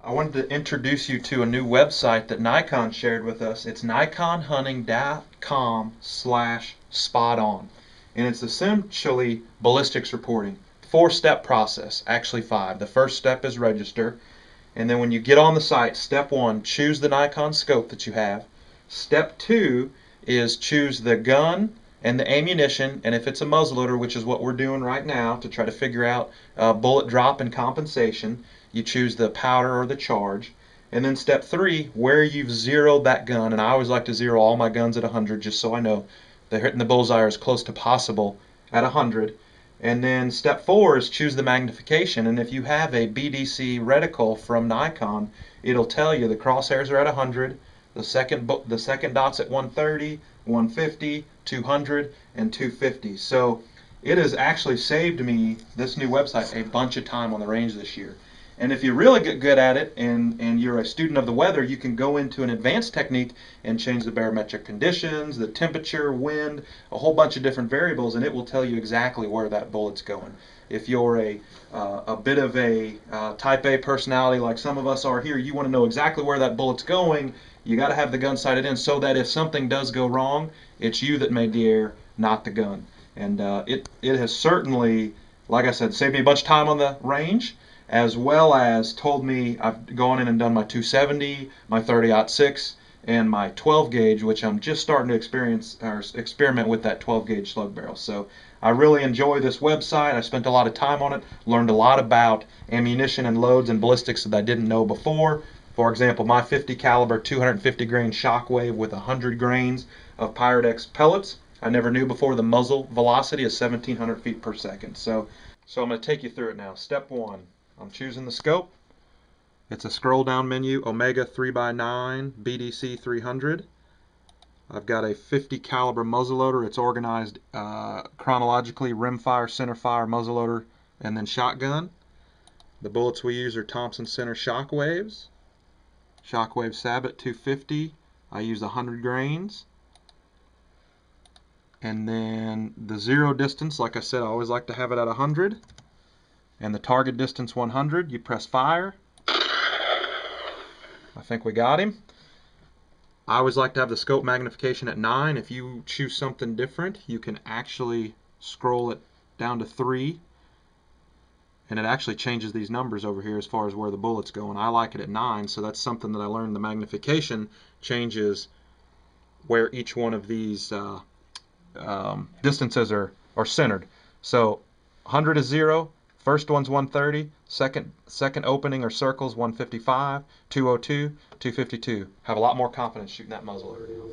I wanted to introduce you to a new website that Nikon shared with us. It's nikonhunting.com/spot on. And it's essentially ballistics reporting. 4-step process, actually 5. The first step is register. And then when you get on the site, step 1, choose the Nikon scope that you have. Step 2 is choose the gun and the ammunition, and if it's a muzzleloader, which is what we're doing right now to try to figure out bullet drop and compensation, you choose the powder or the charge. And then step 3, where you've zeroed that gun, and I always like to zero all my guns at 100 just so I know they're hitting the bullseye as close to possible at 100. And then step 4 is choose the magnification, and if you have a BDC reticle from Nikon, it'll tell you the crosshairs are at 100, the second dot's at 130, 150, 200, and 250. So it has actually saved me, this new website, a bunch of time on the range this year. And if you really get good at it and you're a student of the weather, you can go into an advanced technique and change the barometric conditions, the temperature, wind, a whole bunch of different variables, and it will tell you exactly where that bullet's going. If you're a bit of a type A personality like some of us are here, you want to know exactly where that bullet's going. You got to have the gun sighted in so that if something does go wrong, it's you that made the error, not the gun. And it has certainly, like I said, saved me a bunch of time on the range, as well as told me I've gone in and done my 270, my 30-06, and my 12 gauge, which I'm just starting to experiment with that 12 gauge slug barrel. So I really enjoy this website. I spent a lot of time on it, learned a lot about ammunition and loads and ballistics that I didn't know before. For example, my 50 caliber 250 grain Shockwave with 100 grains of Pyrex pellets. I never knew before the muzzle velocity is 1,700 feet per second. So I'm going to take you through it now. Step 1. I'm choosing the scope. It's a scroll down menu, Omega 3x9 BDC 300. I've got a 50 caliber muzzleloader. It's organized chronologically: rimfire, centerfire, muzzleloader, and then shotgun. The bullets we use are Thompson Center Shockwaves. Shockwave Sabot 250. I use 100 grains. And then the zero distance, like I said, I always like to have it at 100. And the target distance 100. You press fire. I think we got him. I always like to have the scope magnification at 9. If you choose something different, you can actually scroll it down to 3. And it actually changes these numbers over here as far as where the bullet's going. I like it at 9, so that's something that I learned. The magnification changes where each one of these distances are centered. So 100 is 0, first one's 130, second opening or circles 155, 202, 252. Have a lot more confidence shooting that muzzleloader now.